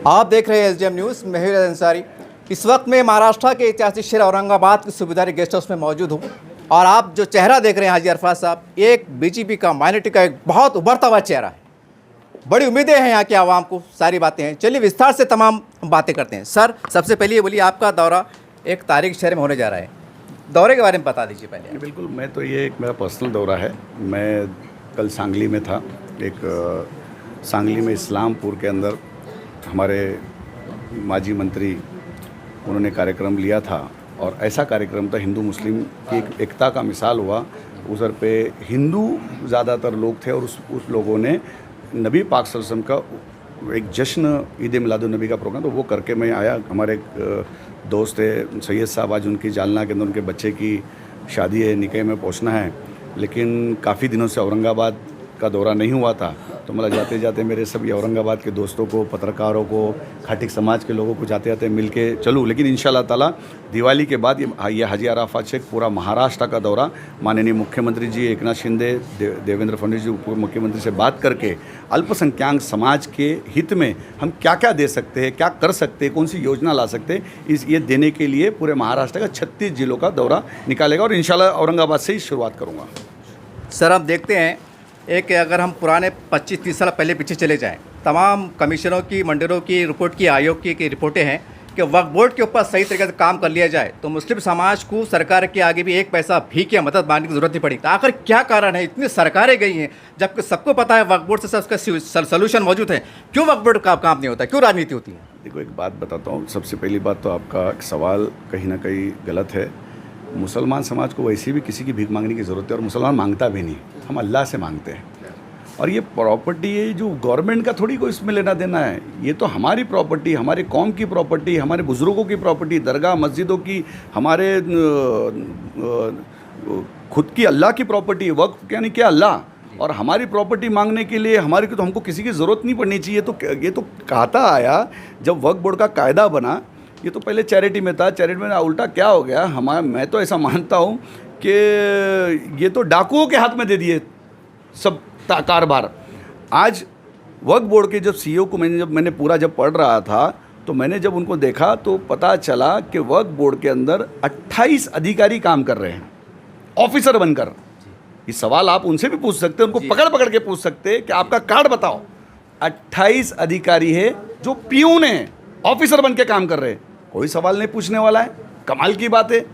आप देख रहे हैं एसडीएम न्यूज़। मैं हूं अंसारी। इस वक्त मैं महाराष्ट्र के ऐतिहासिक शहर औरंगाबाद के सुबेदारी गेस्ट हाउस में मौजूद हूं और आप जो चेहरा देख रहे हैं हाजी अरफात साहब, एक बीजेपी का माइनॉरिटी का एक बहुत उभरता हुआ चेहरा है। बड़ी उम्मीदें हैं यहाँ के आवाम को, सारी बातें हैं। चलिए विस्तार से तमाम बातें करते हैं। सर, सबसे पहले ये बोलिए, आपका दौरा एक तारीख शहर में होने जा रहा है, दौरे के बारे में बता दीजिए पहले। बिल्कुल, मैं तो ये एक मेरा पर्सनल दौरा है। मैं कल सांगली में था। सांगली में इस्लामपुर के अंदर हमारे माजी मंत्री उन्होंने कार्यक्रम लिया था और ऐसा कार्यक्रम था हिंदू मुस्लिम की एक एकता का मिसाल हुआ। उधर पे हिंदू ज़्यादातर लोग थे और उस लोगों ने नबी पाक सल्लल्लाहु अलैहि वसल्लम का एक जश्न ईद मिलादुन्नबी का प्रोग्राम, तो वो करके मैं आया। हमारे एक दोस्त है सैयद साहब, आज उनकी जालना के अंदर उनके बच्चे की शादी है, निकाह में पहुंचना है, लेकिन काफ़ी दिनों से औरंगाबाद का दौरा नहीं हुआ था। तो मतलब जाते जाते मेरे सभी औरंगाबाद के दोस्तों को, पत्रकारों को, खाटिक समाज के लोगों को जाते जाते मिल के चलूँ। लेकिन इंशाल्लाह ताला दिवाली के बाद ये हाजी अरफात शेख पूरा महाराष्ट्र का दौरा, माननीय मुख्यमंत्री जी एकनाथ शिंदे, देवेंद्र फडणवीस जी उप मुख्यमंत्री से बात करके अल्पसंख्यक समाज के हित में हम क्या क्या दे सकते हैं, क्या कर सकते हैं, कौन सी योजना ला सकते हैं, ये देने के लिए पूरे महाराष्ट्र का 36 जिलों का दौरा निकालेगा और इंशाल्लाह औरंगाबाद से ही शुरुआत करूँगा। सर, आप देखते हैं एक, अगर हम पुराने 25-30 साल पहले पीछे चले जाएं, तमाम कमिश्नरों की, मंडलों की रिपोर्ट की, आयोग की रिपोर्टें हैं कि वक्फ बोर्ड के ऊपर सही तरीके से काम कर लिया जाए तो मुस्लिम समाज को सरकार के आगे भी एक पैसा भीख या मदद मांगने की जरूरत नहीं पड़ी। तो आखिर क्या कारण है, इतनी सरकारें गई हैं जबकि सबको पता है वक्फ बोर्ड से सब उसका सोल्यूशन मौजूद है, क्यों वक्फ बोर्ड का काम नहीं होता, क्यों राजनीति होती है? देखो, एक बात बताता हूँ। सबसे पहली बात तो आपका सवाल कहीं ना कहीं गलत है। मुसलमान समाज को वैसे भी किसी की भीख मांगने की ज़रूरत है और मुसलमान मांगता भी नहीं, हम अल्लाह से मांगते हैं। और ये प्रॉपर्टी है जो गवर्नमेंट का थोड़ी कोई इसमें लेना देना है, ये तो हमारी प्रॉपर्टी, हमारे कौम की प्रॉपर्टी, हमारे बुज़ुर्गों की प्रॉपर्टी, दरगाह मस्जिदों की, हमारे खुद की अल्लाह की प्रॉपर्टी है। वक्फ यानी क्या? अल्लाह। और हमारी प्रॉपर्टी मांगने के लिए हमारी तो हमको किसी की ज़रूरत नहीं पड़नी चाहिए। तो ये तो कहता आया जब वक्फ बोर्ड का कायदा बना, ये तो पहले चैरिटी में था। चैरिटी में उल्टा क्या हो गया, मैं तो ऐसा मानता हूँ कि ये तो डाकुओं के हाथ में दे दिए सब कारभार। आज वक्फ बोर्ड के जब सीईओ को मैंने पूरा जब पढ़ रहा था तो मैंने जब उनको देखा तो पता चला कि वक्फ बोर्ड के अंदर 28 अधिकारी काम कर रहे हैं ऑफिसर बनकर। ये सवाल आप उनसे भी पूछ सकते हैं, उनको पकड़ पकड़ के पूछ सकते हैं कि आपका कार्ड बताओ। 28 अधिकारी है जो पियून है, ऑफिसर बन के काम कर रहे हैं, कोई सवाल नहीं पूछने वाला है। कमाल की बात है।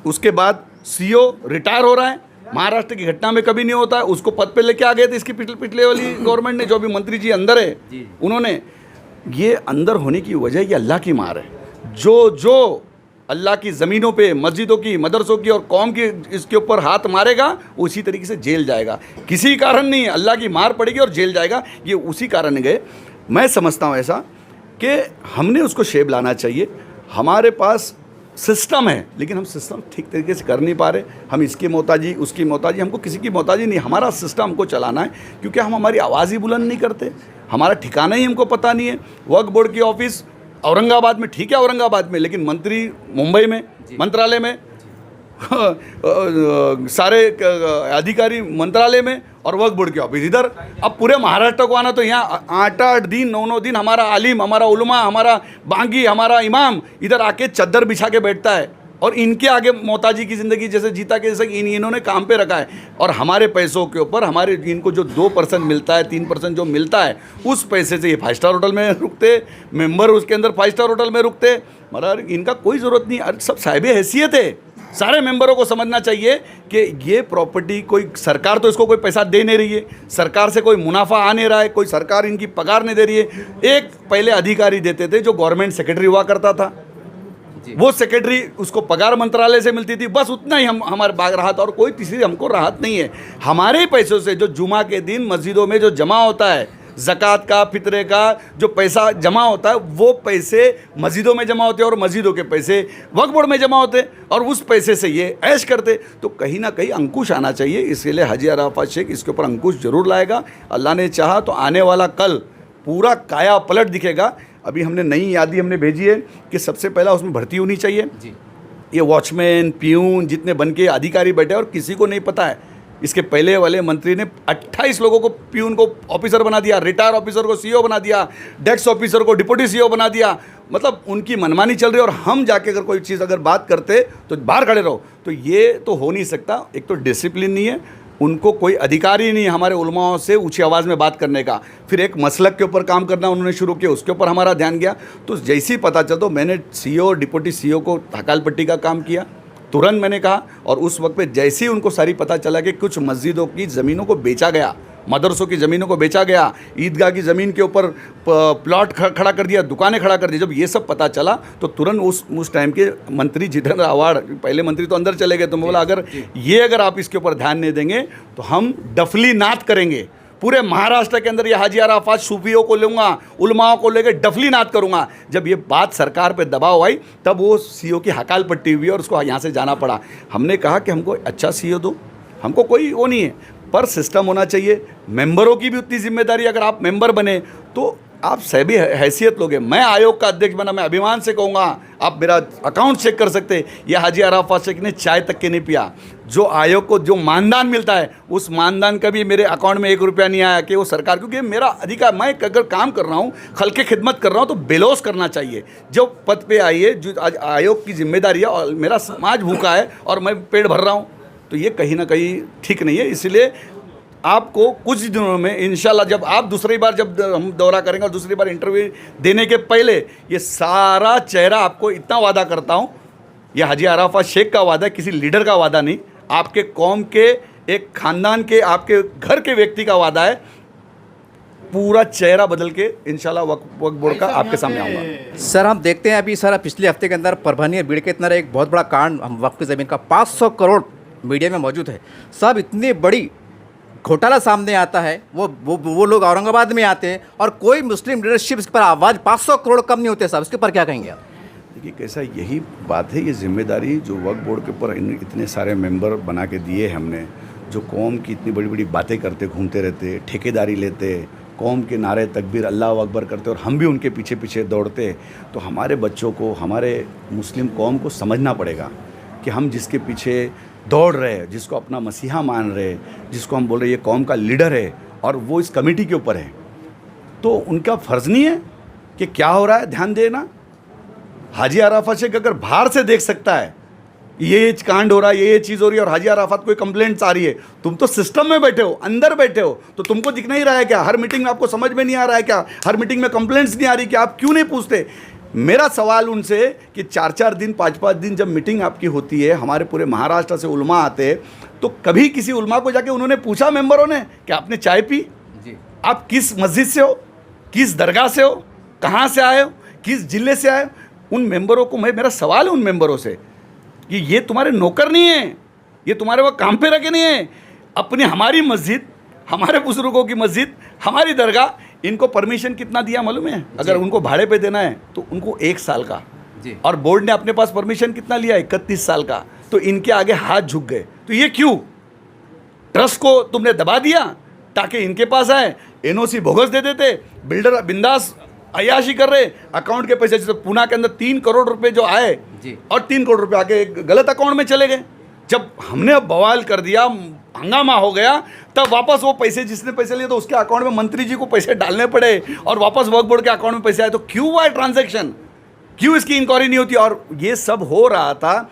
उसके बाद सीईओ रिटायर हो रहा है, महाराष्ट्र की घटना में कभी नहीं होता है, उसको पद पे लेके आ गए थे इसकी पिछले वाली गवर्नमेंट ने। जो भी मंत्री जी अंदर है उन्होंने, ये अंदर होने की वजह ये अल्लाह की मार है। जो अल्लाह की ज़मीनों पे, मस्जिदों की, मदरसों की और कौम की इसके ऊपर हाथ मारेगा उसी तरीके से जेल जाएगा। किसी कारण नहीं, अल्लाह की मार पड़ेगी और जेल जाएगा। ये उसी कारण गए। मैं समझता हूँ ऐसा कि हमने उसको शेप लाना चाहिए। हमारे पास सिस्टम है लेकिन हम सिस्टम ठीक तरीके से कर नहीं पा रहे। हम इसकी मोहताजी, उसकी मोहताजी, हमको किसी की मोहताजी नहीं, हमारा सिस्टम हमको चलाना है। क्योंकि हम हमारी आवाज़ ही बुलंद नहीं करते, हमारा ठिकाना ही हमको पता नहीं है। वक्फ बोर्ड की ऑफिस औरंगाबाद में, ठीक है औरंगाबाद में, लेकिन मंत्री मुंबई में, मंत्रालय में, सारे अधिकारी मंत्रालय में और वक्फ बोर्ड की ऑफिस इधर। अब पूरे महाराष्ट्र को आना तो यहाँ 8-8 दिन, 9-9 दिन हमारा आलिम, हमारा उलमा, हमारा बांगी, हमारा इमाम इधर आके चद्दर बिछा के बैठता है और इनके आगे मोहताजी की ज़िंदगी जैसे जीता के जैसे इन्होंने काम पे रखा है। और हमारे पैसों के ऊपर हमारे इनको जो 2% मिलता है, 3% जो मिलता है, उस पैसे से ये 5 स्टार होटल में रुकते, मेंबर उसके अंदर 5 स्टार होटल में रुकते। मतलब इनका कोई ज़रूरत नहीं। अरे सब साहिब हैसियत है। सारे मेंबरों को समझना चाहिए कि ये प्रॉपर्टी कोई सरकार तो इसको कोई पैसा दे नहीं रही है, सरकार से कोई मुनाफा आ नहीं रहा है, कोई सरकार इनकी पगार नहीं दे रही है। एक पहले अधिकारी देते थे जो गवर्नमेंट सेक्रेटरी हुआ करता था, वो सेक्रेटरी उसको पगार मंत्रालय से मिलती थी, बस उतना ही हमारे बाग राहत, और कोई तीसरी हमको राहत नहीं है। हमारे पैसों से जो जुमा के दिन मस्जिदों में जो जमा होता है, ज़कात का, फितरे का जो पैसा जमा होता है, वो पैसे मस्जिदों में जमा होते हैं और मस्जिदों के पैसे वक्फ बोर्ड में जमा होते हैं और उस पैसे से ये ऐश करते। तो कहीं ना कहीं अंकुश आना चाहिए। इसलिए हाजी अरफात शेख इसके ऊपर अंकुश जरूर लाएगा। अल्लाह ने चाहा तो आने वाला कल पूरा काया पलट दिखेगा। अभी हमने नई यादी हमने भेजी है कि सबसे पहला उसमें भर्ती होनी चाहिए। ये वॉचमैन, प्यून जितने बन के अधिकारी बैठे और किसी को नहीं पता है इसके पहले वाले मंत्री ने 28 लोगों को प्यून को ऑफिसर बना दिया, रिटायर ऑफिसर को सीईओ बना दिया, डेस्क ऑफिसर को डिप्टी सीईओ बना दिया। मतलब उनकी मनमानी चल रही है और हम जाके अगर कोई चीज़ अगर बात करते तो बाहर खड़े रहो, तो ये तो हो नहीं सकता। एक तो डिसिप्लिन नहीं है, उनको कोई अधिकार ही नहीं है हमारे उलमाओं से ऊंची आवाज़ में बात करने का। फिर एक मसलक के ऊपर काम करना उन्होंने शुरू किया, उसके ऊपर हमारा ध्यान गया। तो जैसे ही पता चला तो मैंने सीईओ डिप्टी सीईओ को हकाल पट्टी का काम किया, तुरंत मैंने कहा। और उस वक्त पे जैसे ही उनको सारी पता चला कि कुछ मस्जिदों की ज़मीनों को बेचा गया, मदरसों की ज़मीनों को बेचा गया, ईदगाह की ज़मीन के ऊपर प्लॉट खड़ा कर दिया, दुकानें खड़ा कर दी, जब ये सब पता चला तो तुरंत उस टाइम के मंत्री जितेंद्र आव्हाड, पहले मंत्री तो अंदर चले गए, तो मैं बोला अगर आप इसके ऊपर ध्यान नहीं देंगे तो हम डफली नात करेंगे। पूरे महाराष्ट्र के अंदर ये हाजी अराफात सूफियों को लूँगा, उलमाओं को लेकर डफली नात करूँगा। जब ये बात सरकार पे दबाव आई तब वो सीईओ की हकाल पट्टी हुई और उसको यहाँ से जाना पड़ा। हमने कहा कि हमको अच्छा सीईओ दो, हमको कोई वो नहीं है, पर सिस्टम होना चाहिए। मेंबरों की भी उतनी जिम्मेदारी, अगर आप मेंबर बने तो आप सभी हैसियत लोगे। मैं आयोग का अध्यक्ष बना, मैं अभिमान से कहूँगा आप मेरा अकाउंट चेक कर सकते। ये हाजी अराफात शेख ने चाय तक के नहीं पिया। जो आयोग को जो मानदान मिलता है उस मानदान का भी मेरे अकाउंट में 1 रुपया नहीं आया कि वो सरकार, क्योंकि मेरा अधिकार, मैं अगर काम कर रहा हूँ, खल्के खिदमत कर रहा हूँ तो बेलोस करना चाहिए। जो पद पे आइए, जो आज आयोग की जिम्मेदारी है और मेरा समाज भूखा है और मैं पेट भर रहा हूँ, तो ये कहीं ना कहीं ठीक नहीं है। इसलिए आपको कुछ दिनों में इंशाल्लाह, जब आप दूसरी बार जब हम दौरा करेंगे और दूसरी बार इंटरव्यू देने के पहले, ये सारा चेहरा आपको इतना वादा करता हूँ, ये हाजी अराफात शेख का वादा है, किसी लीडर का वादा नहीं, आपके कौम के एक खानदान के, आपके घर के व्यक्ति का वादा है। पूरा चेहरा बदल के इंशाल्लाह वक्फ बोर्ड का आपके सामने आऊँगा। सर हम देखते हैं अभी सर पिछले हफ्ते के अंदर परभनी और बीड़ के अंदर एक बहुत बड़ा कांड, हम वक्फ की ज़मीन का 500 करोड़ मीडिया में मौजूद है। सब इतनी बड़ी घोटाला सामने आता है, वो लोग औरंगाबाद में आते हैं और कोई मुस्लिम लीडरशिप इस पर आवाज़, 500 करोड़ कम नहीं होते साहब, इसके ऊपर क्या कहेंगे आप? देखिए कैसा, यही बात है, ये जिम्मेदारी जो वक्फ बोर्ड के ऊपर इतने सारे मेंबर बना के दिए हमने, जो कौम की इतनी बड़ी बड़ी बातें करते घूमते रहते, ठेकेदारी लेते, कौम के नारे तकबीर अल्लाह अकबर करते और हम भी उनके पीछे पीछे दौड़ते, तो हमारे बच्चों को, हमारे मुस्लिम कौम को समझना पड़ेगा कि हम जिसके पीछे दौड़ रहे हैं, जिसको अपना मसीहा मान रहे हैं, जिसको हम बोल रहे हैं ये कौम का लीडर है और वो इस कमेटी के ऊपर है, तो उनका फ़र्ज़ नहीं है कि क्या हो रहा है ध्यान देना। हाजी अराफात शेख अगर बाहर से देख सकता है ये कांड हो रहा है, ये चीज़ हो रही है और हाजी अराफात कोई कंप्लेंट्स आ रही है, तुम तो सिस्टम में बैठे हो, अंदर बैठे हो, तो तुमको दिख नहीं रहा है क्या? हर मीटिंग में आपको समझ में नहीं आ रहा है क्या? हर मीटिंग में कंप्लेंट्स नहीं आ रही क्या? आप क्यों नहीं पूछते? मेरा सवाल उनसे कि 4-4 दिन 5-5 दिन जब मीटिंग आपकी होती है, हमारे पूरे महाराष्ट्र से उलमा आते हैं, तो कभी किसी उलमा को जाके उन्होंने पूछा मेंबरों ने कि आपने चाय पी? जी। आप किस मस्जिद से हो, किस दरगाह से हो, कहाँ से आए हो, किस जिले से आए हो? उन मेंबरों को, मेरा सवाल है उन मेंबरों से कि ये तुम्हारे नौकर नहीं है, ये तुम्हारे वहाँ काम पे रखे नहीं है। अपनी हमारी मस्जिद, हमारे बुजुर्गों की मस्जिद, हमारी दरगाह, इनको परमिशन कितना दिया मालूम है? अगर उनको भाड़े पे देना है तो उनको 1 साल का जी। और बोर्ड ने अपने पास परमिशन कितना लिया? 31 साल का। तो इनके आगे हाथ झुक गए। तो ये क्यों? ट्रस्ट को तुमने दबा दिया ताकि इनके पास आए, एनओसी बोगस दे देते, बिल्डर बिंदास अयाशी कर रहे, अकाउंट के पैसे, जैसे पूना के अंदर 3 करोड़ रुपए जो आए जी। और 3 करोड़ रुपए आके गलत अकाउंट में चले गए। जब हमने बवाल कर दिया, हंगामा हो गया, तब वापस वो पैसे, जिसने पैसे लिए तो उसके अकाउंट में मंत्री जी को पैसे डालने पड़े और वापस वक्फ बोर्ड के अकाउंट में पैसे आए। तो क्यों हुआ है ट्रांजैक्शन? क्यों इसकी इंक्वायरी नहीं होती? और ये सब हो रहा था,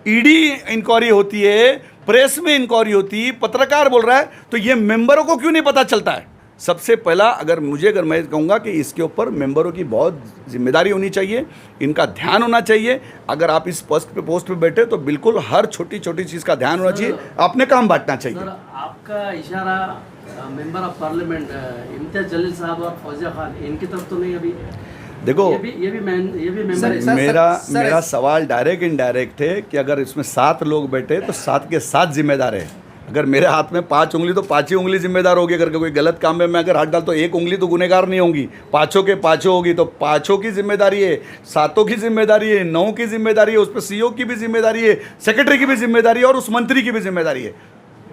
ईडी इंक्वायरी होती है, प्रेस में इंक्वायरी होती है, पत्रकार बोल रहा है, तो ये मेंबरों को क्यों नहीं पता चलता है? सबसे पहला अगर मैं कहूँगा कि इसके ऊपर मेंबरों की बहुत जिम्मेदारी होनी चाहिए, इनका ध्यान होना चाहिए। अगर आप इस पोस्ट पे बैठे तो बिल्कुल हर छोटी छोटी चीज़ का ध्यान होना चाहिए, अपने काम बांटना चाहिए। सर, आपका इशारा member of parliament Imtiaz Jaleel साहब और फौजिया खान, इनकी तरफ तो नहीं? अभी देखो, ये भी मेंबर मेरा सवाल डायरेक्ट इनडायरेक्ट है कि अगर इसमें 7 लोग बैठे तो 7 के 7 जिम्मेदार है। अगर मेरे हाथ में 5 उंगली तो 5 ही उंगली जिम्मेदार होगी। अगर कोई गलत काम में मैं अगर हाथ डाल तो 1 उंगली तो गुनहगार नहीं होगी, 5 के 5 होगी। तो 5 की जिम्मेदारी है, 7 की जिम्मेदारी है, 9 की जिम्मेदारी है, उस पर सीईओ की भी जिम्मेदारी है, सेक्रेटरी की भी जिम्मेदारी है और उस मंत्री की भी जिम्मेदारी है।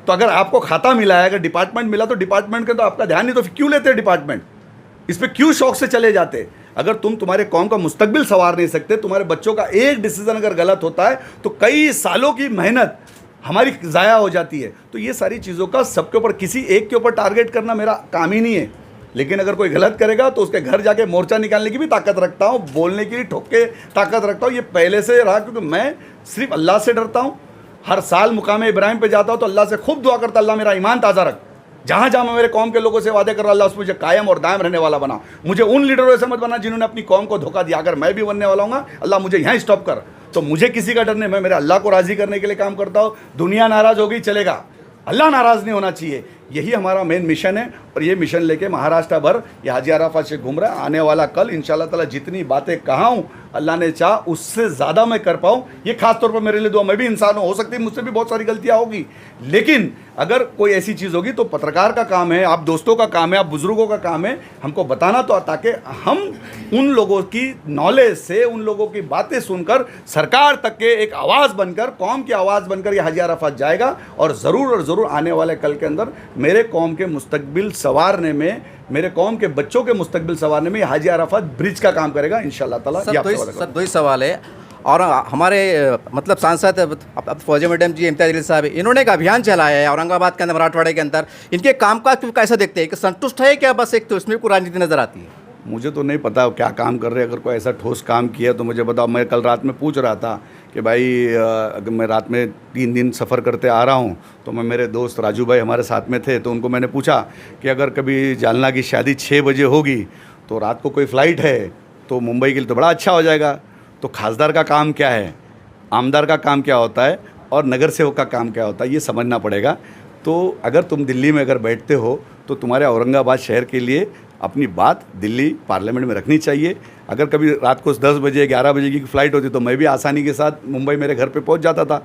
तो अगर आपको खाता मिला है, अगर डिपार्टमेंट मिला तो डिपार्टमेंट का तो आपका ध्यान नहीं, तो क्यों लेते हैं डिपार्टमेंट? इस पर क्यों शौक से चले जाते? अगर तुम तुम्हारे कौम का मुस्तकबिल संवार नहीं सकते, तुम्हारे बच्चों का एक डिसीजन अगर गलत होता है तो कई सालों की मेहनत हमारी ज़ाया हो जाती है। तो ये सारी चीज़ों का सबके ऊपर, किसी एक के ऊपर टारगेट करना मेरा काम ही नहीं है। लेकिन अगर कोई गलत करेगा तो उसके घर जाके मोर्चा निकालने की भी ताकत रखता हूँ, बोलने की ठोक के ताकत रखता हूँ। ये पहले से रहा, क्योंकि मैं सिर्फ अल्लाह से डरता हूँ। हर साल मुकाम इब्राहिम पे जाता हूँ तो अल्लाह से खूब दुआ करता, अल्लाह मेरा ईमान ताज़ा रख। जहाँ जहाँ मैं मेरे कौम के लोगों से वादे कर रहा, अल्लाह उस मुझे कायम और दायम रहने वाला बना। मुझे उन लीडरों से मत बना जिन्होंने अपनी कौम को धोखा दिया। अगर मैं भी बनने वाला हूँ, अल्लाह मुझे यहाँ स्टॉप कर। तो मुझे किसी का डर नहीं, मैं मेरे अल्लाह को राज़ी करने के लिए काम करता हूँ। दुनिया नाराज़ होगी चलेगा, अल्लाह नाराज़ नहीं होना चाहिए। यही हमारा मेन मिशन है। और ये मिशन लेके महाराष्ट्र भर ये हाजी अराफात शेख घूम रहा है। आने वाला कल इंशाल्लाह ताला जितनी बातें कहा हूँ, अल्लाह ने चाहा उससे ज़्यादा मैं कर पाऊँ, ये खास तौर पर मेरे लिए दुआ। मैं भी इंसान हूँ, हो सकती है मुझसे भी बहुत सारी गलतियाँ होगी, लेकिन अगर कोई ऐसी चीज़ होगी तो पत्रकार का काम है, आप दोस्तों का काम है, आप बुज़ुर्गों का काम है हमको बताना, तो ताकि हम उन लोगों की नॉलेज से, उन लोगों की बातें सुनकर सरकार तक के एक आवाज़ बनकर, कौम की आवाज़ बनकर ये हाजी अराफात जाएगा। और ज़रूर आने वाले कल के अंदर मेरे कौम के मुस्तकबिल संवारने में, मेरे कौम के बच्चों के मुस्तकबिल संवारने में हाजी अराफात ब्रिज का काम करेगा इंशाल्लाह ताला। सर दो ही सवाल है। और हमारे मतलब सांसद अब फौजी मैडम जी, इम्तियाज़ जलील साहब, इन्होंने एक अभियान चलाया है औरंगाबाद के अंदर, मराठवाड़े के अंदर। इनके काम का कैसा देखते हैं कि संतुष्ट है क्या, बस एक तो इसमें कोई राजनीति नज़र आती है? मुझे तो नहीं पता क्या काम कर रहे हैं। अगर कोई ऐसा ठोस काम किया तो मुझे बताओ। मैं कल रात में पूछ रहा था कि भाई अगर मैं रात में 3 दिन सफ़र करते आ रहा हूँ, तो मैं, मेरे दोस्त राजू भाई हमारे साथ में थे, तो उनको मैंने पूछा कि अगर कभी जालना की शादी 6 बजे होगी तो रात को कोई फ़्लाइट है तो मुंबई के लिए तो बड़ा अच्छा हो जाएगा। तो खासदार का काम क्या है, आमदार का काम क्या होता है, और नगर सेवक का काम क्या होता है, ये समझना पड़ेगा। तो अगर तुम दिल्ली में अगर बैठते हो तो तुम्हारे औरंगाबाद शहर के लिए अपनी बात दिल्ली पार्लियामेंट में रखनी चाहिए। अगर कभी रात को 10 बजे 11 बजे की फ़्लाइट होती तो मैं भी आसानी के साथ मुंबई मेरे घर पे पहुंच जाता था।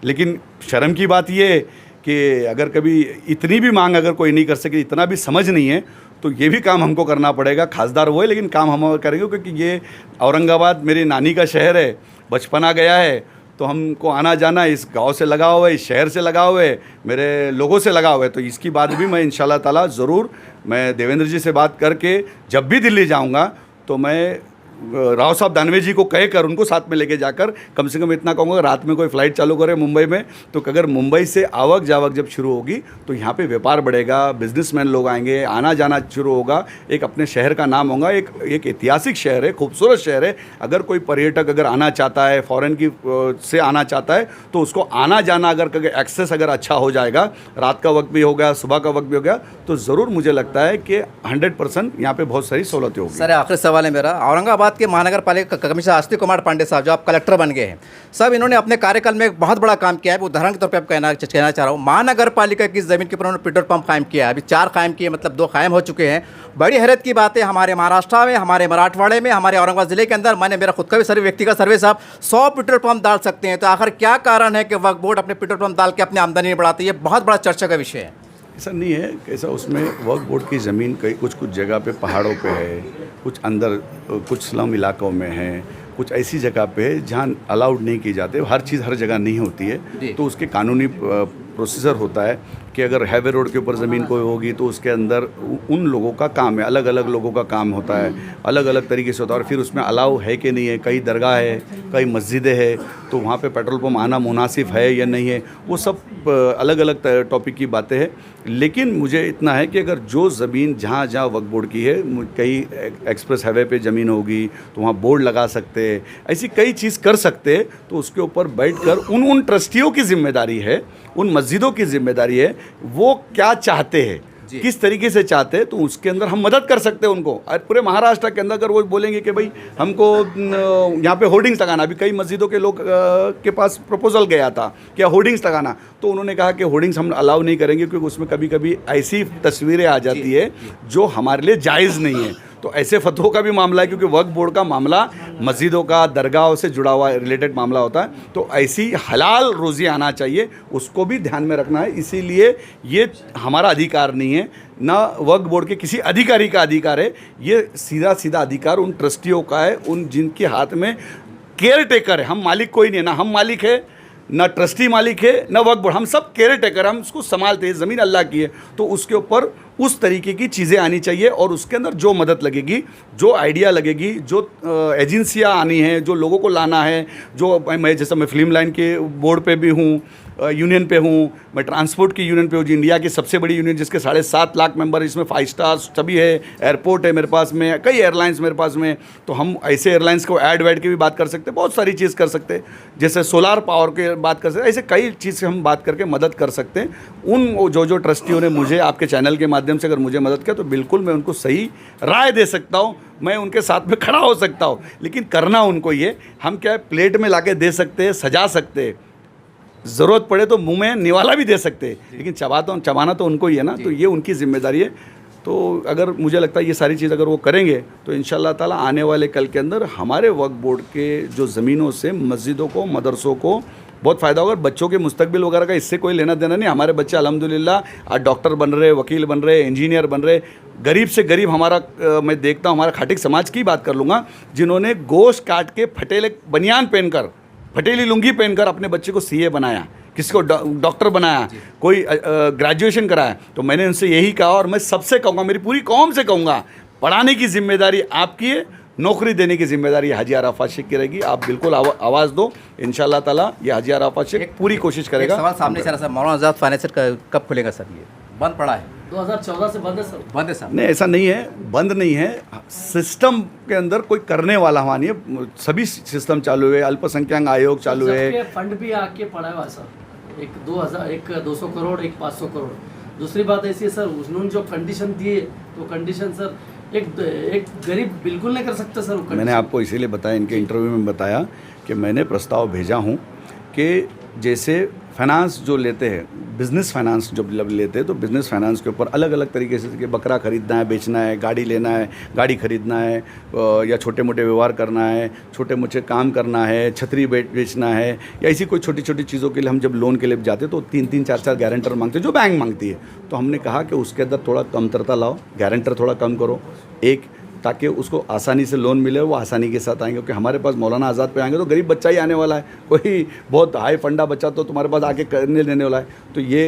लेकिन शर्म की बात ये है कि अगर कभी इतनी भी मांग अगर कोई नहीं कर सके, इतना भी समझ नहीं है, तो ये भी काम हमको करना पड़ेगा। खासदार वो है लेकिन काम हम करेंगे, क्योंकि ये औरंगाबाद मेरी नानी का शहर है, बचपना गया है, तो हमको आना जाना इस गांव से लगा हुआ है, इस शहर से लगा हुआ है, मेरे लोगों से लगा हुआ है। तो इसकी बात भी मैं इंशाल्लाह ताला ज़रूर, मैं देवेंद्र जी से बात करके जब भी दिल्ली जाऊंगा तो मैं राव साहब दानवे जी को कहकर उनको साथ में लेके जाकर कम से कम इतना कहूँगा, रात में कोई फ़्लाइट चालू करे मुंबई में, तो अगर मुंबई से आवक जावक जब शुरू होगी तो यहाँ पे व्यापार बढ़ेगा, बिजनेसमैन लोग आएंगे, आना जाना शुरू होगा, एक अपने शहर का नाम होगा। एक ऐतिहासिक शहर है, खूबसूरत शहर है। अगर कोई पर्यटक अगर आना चाहता है, फ़ॉरेन की से आना चाहता है, तो उसको आना जाना अगर एक्सेस अगर अच्छा हो जाएगा, रात का वक्त भी हो गया, सुबह का वक्त भी हो गया, तो ज़रूर मुझे लगता है कि 100% यहाँ पर बहुत सारी सहूलतें होगी। सर आखिरी सवाल है मेरा, औरंगाबाद के महानगर पालिका कमिश्नर आस्तिक कुमार पांडे साहब जो आप कलेक्टर बन गए हैं, सब इन्होंने अपने कार्यकाल में एक बहुत बड़ा काम किया है। उदाहरण के तौर पे आप कहना चाह रहा हूँ, महानगर पालिका की ज़मीन के ऊपर उन्होंने पेट्रोल पंप कायम किया है। अभी 4 कायम किए, मतलब 2 कायम हो चुके हैं। बड़ी हैरत की बात है, हमारे महाराष्ट्र में, हमारे मराठवाड़े में, हमारे औरंगाबाद ज़िले के अंदर, मैंने मेरा खुद का भी सर्वे, व्यक्तिगत सर्वे साहब, 100 पेट्रोल पंप डाल सकते हैं। तो आखिर क्या कारण है कि वक्फ बोर्ड अपने पेट्रोल पंप डाल के अपनी आमदनी नहीं बढ़ाती है? बहुत बड़ा चर्चा का विषय है। ऐसा नहीं है, कैसा उसमें वक्फ बोर्ड की ज़मीन कई कुछ जगह पे पहाड़ों पे है, कुछ अंदर कुछ स्लम इलाकों में है, कुछ ऐसी जगह पे है जहाँ अलाउड नहीं की जाते। हर चीज़ हर जगह नहीं होती है, तो उसके कानूनी प्रोसीजर होता है कि अगर हाईवे रोड के ऊपर ज़मीन कोई होगी तो उसके अंदर उन लोगों का काम है, अलग अलग लोगों का काम होता है, अलग अलग तरीके से होता है, और फिर उसमें अलाउ है कि नहीं है। कई दरगाह है, कई मस्जिदें हैं, तो वहाँ पे पेट्रोल पंप आना मुनासिब है या नहीं है, वो सब अलग अलग टॉपिक की बातें हैं। लेकिन मुझे इतना है कि अगर जो ज़मीन जहाँ जहाँ वक्फ बोर्ड की है, कई एक्सप्रेस हाईवे पे ज़मीन होगी तो वहाँ बोर्ड लगा सकते हैं, ऐसी कई चीज़ कर सकते हैं। तो उसके ऊपर बैठकर उन ट्रस्टियों की जिम्मेदारी है, उन मस्जिदों की जिम्मेदारी है, वो क्या चाहते हैं, किस तरीके से चाहते हैं, तो उसके अंदर हम मदद कर सकते हैं उनको। पूरे महाराष्ट्र के अंदर अगर वो बोलेंगे कि भाई हमको यहाँ पे होर्डिंग्स लगाना, अभी कई मस्जिदों के लोग के पास प्रपोजल गया था कि होर्डिंग्स लगाना, तो उन्होंने कहा कि होर्डिंग्स हम अलाउ नहीं करेंगे, क्योंकि उसमें कभी कभी ऐसी तस्वीरें आ जाती है जो हमारे लिए जायज़ नहीं है। तो ऐसे फतवों का भी मामला है, क्योंकि वक्फ बोर्ड का मामला मस्जिदों का, दरगाहों से जुड़ा हुआ रिलेटेड मामला होता है। तो ऐसी हलाल रोज़ी आना चाहिए, उसको भी ध्यान में रखना है। इसीलिए ये हमारा अधिकार नहीं है, ना वक्फ बोर्ड के किसी अधिकारी का अधिकार है, ये सीधा सीधा अधिकार उन ट्रस्टियों का है, उन जिनके हाथ में केयर टेकर है। हम मालिक कोई नहीं है, ना हम मालिक है, ना ट्रस्टी मालिक है, ना वक्फ बोर्ड, हम सब केयर टेकर, हम उसको संभालते हैं। ज़मीन अल्लाह की है, तो उसके ऊपर उस तरीके की चीज़ें आनी चाहिए और उसके अंदर जो मदद लगेगी, जो आइडिया लगेगी, जो एजेंसियाँ आनी हैं, जो लोगों को लाना है, जो मैं जैसा मैं फिल्म लाइन के बोर्ड पे भी हूँ, यूनियन पे हूँ, मैं ट्रांसपोर्ट की यूनियन पे हूँ, जो इंडिया की सबसे बड़ी यूनियन जिसके 7.5 लाख मेंबर, इसमें 5 स्टार्स सभी है, एयरपोर्ट है मेरे पास में, कई एयरलाइंस मेरे पास में, तो हम ऐसे एयरलाइंस को ऐड वैड की भी बात कर सकते हैं, बहुत सारी चीज़ कर सकते हैं, जैसे सोलार पावर की बात कर सकते हैं, ऐसे कई चीज़ से हम बात करके मदद कर सकते हैं। उन जो ट्रस्टियों ने मुझे आपके चैनल के माध्यम से अगर मुझे मदद किया तो बिल्कुल मैं उनको सही राय दे सकता हूँ, मैं उनके साथ में खड़ा हो सकता हूँ, लेकिन करना उनको ये, हम क्या है प्लेट में लाके दे सकते हैं, सजा सकते हैं, ज़रूरत पड़े तो मुंह में निवाला भी दे सकते हैं, लेकिन चबाना तो उनको ही है ना, तो ये उनकी जिम्मेदारी है। तो अगर मुझे लगता है ये सारी चीज़ अगर वो करेंगे तो इंशाल्लाह ताला आने वाले कल के अंदर हमारे वक्फ बोर्ड के जो ज़मीनों से मस्जिदों को, मदरसों को बहुत फ़ायदा होगा। बच्चों के मुस्तकबिल वगैरह का इससे कोई लेना देना नहीं। हमारे बच्चे अल्हम्दुलिल्लाह आज डॉक्टर बन रहे, वकील बन रहे, इंजीनियर बन रहे। गरीब से गरीब हमारा मैं देखता हूँ, हमारा खाटिक समाज की बात कर लूँगा, जिन्होंने गोश्त काट के फटेले बनियान पहनकर, फटेली लुंगी पहनकर अपने बच्चे को सीए बनाया, किसी को डॉक्टर बनाया, कोई ग्रेजुएशन कराया। तो मैंने उनसे यही कहा और मैं सबसे कहूँगा, मेरी पूरी कौम से कहूँगा, पढ़ाने की जिम्मेदारी आपकी है, नौकरी देने की जिम्मेदारी हाजी अराफात शेख की रहेगी। आप बिल्कुल आवाज़ दो, इंशाल्लाह ताला ये हाजी अराफात शेख पूरी कोशिश करेगा। सवाल सामने से आ रहा सर, मौलाना आज़ाद फाइनेंशियल कब खुलेगा सर? ये बंद पड़ा है, 2014 से बंद है सर। बंद है सर? नहीं, ऐसा नहीं है, बंद नहीं है। सिस्टम के अंदर कोई करने वाला वहाँ नहीं है, सभी सिस्टम चालू है, अल्पसंख्यक आयोग चालू है, फंड भी आके पड़ा हुआ है सर, एक 200 करोड़, एक 500 करोड़। दूसरी बात ऐसी है सर, उन्होंने जो कंडीशन दिए तो कंडीशन सर एक गरीब बिल्कुल नहीं कर सकता सर। मैंने आपको इसीलिए बताया, इनके इंटरव्यू में बताया कि मैंने प्रस्ताव भेजा हूँ कि जैसे फाइनेंस जो लेते हैं, बिज़नेस फाइनेंस जब लेते हैं तो बिज़नेस फाइनेंस के ऊपर अलग अलग तरीके से, कि बकरा ख़रीदना है, बेचना है, गाड़ी लेना है, गाड़ी ख़रीदना है, या छोटे मोटे व्यवहार करना है, छोटे मोटे काम करना है, छतरी बेचना है, या ऐसी कोई छोटी छोटी चीज़ों के लिए हम जब लोन के लिए जाते तो 3-3, 4-4 गारंटर मांगते हैं, जो बैंक मांगती है। तो हमने कहा कि उसके अंदर थोड़ा कमतरता लाओ, गारंटर थोड़ा कम करो, एक, ताकि उसको आसानी से लोन मिले, वो आसानी के साथ आएंगे। क्योंकि हमारे पास मौलाना आज़ाद पे आएंगे तो गरीब बच्चा ही आने वाला है, कोई बहुत हाई फंडा बच्चा तो तुम्हारे पास आके करने लेने वाला है। तो ये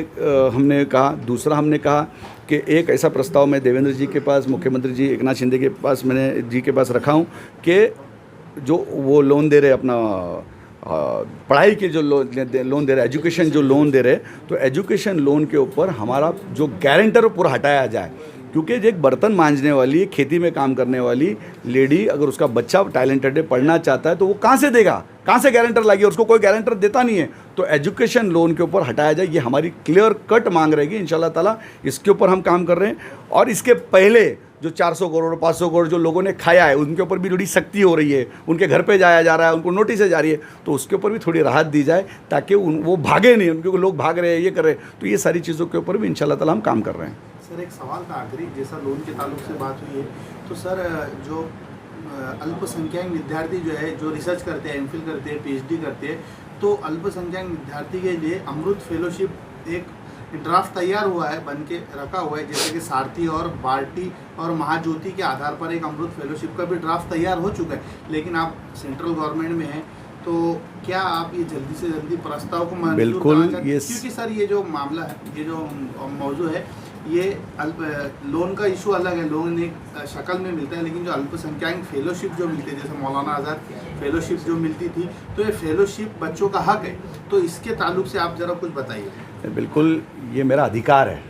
हमने कहा। दूसरा हमने कहा कि एक ऐसा प्रस्ताव मैं देवेंद्र जी के पास, मुख्यमंत्री जी एकनाथ शिंदे के पास, मैंने जी के पास रखा हूँ कि जो वो लोन दे रहे अपना पढ़ाई के जो लोन दे रहे, एजुकेशन जो लोन दे रहे, तो एजुकेशन लोन के ऊपर हमारा जो गारंटर पूरा हटाया जाए। क्योंकि एक बर्तन मांजने वाली, खेती में काम करने वाली लेडी, अगर उसका बच्चा टैलेंटेड है, पढ़ना चाहता है, तो वो कहाँ से देगा, कहाँ से गारंटर लाएगी? उसको कोई गारंटर देता नहीं है। तो एजुकेशन लोन के ऊपर हटाया जाए, ये हमारी क्लियर कट मांग रहेगी इंशाल्लाह ताला। इसके ऊपर हम काम कर रहे हैं। और इसके पहले जो 400 करोड़ 500 करोड़ जो लोगों ने खाया है, उनके ऊपर भी थोड़ी सख्ती हो रही है, उनके घर पे जाया जा रहा है, उनको नोटिस जा रही है, तो उसके ऊपर भी थोड़ी राहत दी जाए, ताकि वो भागे नहीं, उनके लोग भाग रहे हैं, ये कर रहे हैं। तो ये सारी चीज़ों के ऊपर भी इंशाल्लाह ताला हम काम कर रहे हैं। सर एक सवाल था आखिरी, जैसा लोन के ताल्लुक से बात हुई है, तो सर जो अल्पसंख्यक विद्यार्थी जो है, जो रिसर्च करते हैं, एमफिल करते हैं, पीएचडी करते हैं, तो अल्पसंख्यक विद्यार्थी के लिए अमृत फेलोशिप एक ड्राफ्ट तैयार हुआ है, बन के रखा हुआ है, जैसे कि सारथी और बार्टी और महाज्योति के आधार पर एक अमृत फेलोशिप का भी ड्राफ्ट तैयार हो चुका है। लेकिन आप सेंट्रल गवर्नमेंट में हैं, तो क्या आप ये जल्दी से जल्दी प्रस्ताव को मंजूर बिल्कुल, कराना चाहते हैं? क्योंकि सर ये जो मामला है, ये जो मौजू है, ये लोन का इशू अलग है, लोन एक शक्ल में मिलता है, लेकिन जो अल्पसंख्यक फेलोशिप जो मिलती है, जैसे मौलाना आज़ाद फेलोशिप जो मिलती थी, तो ये फेलोशिप बच्चों का हक है, तो इसके ताल्लुक से आप ज़रा कुछ बताइए। बिल्कुल, ये मेरा अधिकार है।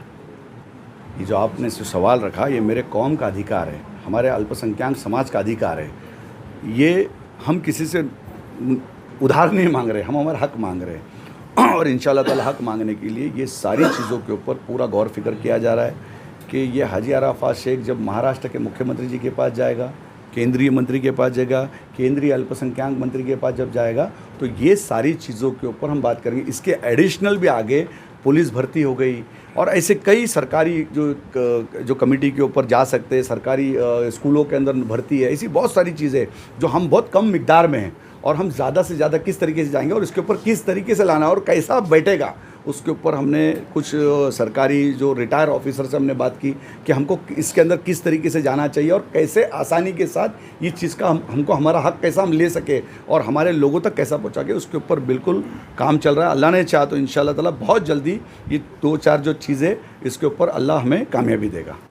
ये जो आपने जो सवाल रखा, ये मेरे कौम का अधिकार है, हमारे अल्पसंख्यक समाज का अधिकार है। ये हम किसी से उधार नहीं मांग रहे, हम हमारा हक मांग रहे हैं। और इंशाल्लाह ताला हक मांगने के लिए ये सारी चीज़ों के ऊपर पूरा गौर फिक्र किया जा रहा है कि ये हाजी अराफात शेख जब महाराष्ट्र के मुख्यमंत्री जी के पास जाएगा, केंद्रीय मंत्री के पास जाएगा, केंद्रीय अल्पसंख्यक मंत्री के पास जब जाएगा, तो ये सारी चीज़ों के ऊपर हम बात करेंगे। इसके एडिशनल भी आगे पुलिस भर्ती हो गई और ऐसे कई सरकारी जो कमेटी के ऊपर जा सकते हैं, सरकारी स्कूलों के अंदर भर्ती है, ऐसी बहुत सारी चीज़ें जो हम बहुत कम मिकदार में हैं और हम ज़्यादा से ज़्यादा किस तरीके से जाएंगे और इसके ऊपर किस तरीके से लाना और कैसा बैठेगा, उसके ऊपर हमने कुछ सरकारी जो रिटायर ऑफिसर से हमने बात की कि हमको इसके अंदर किस तरीके से जाना चाहिए और कैसे आसानी के साथ ये चीज़ का हमको हमारा हक कैसा हम ले सके और हमारे लोगों तक कैसा पहुंचा के, उसके ऊपर बिल्कुल काम चल रहा है। अल्लाह ने चाहा तो इंशाल्लाह ताला बहुत जल्दी ये 2-4 जो चीज़ें इसके ऊपर अल्लाह हमें कामयाबी देगा।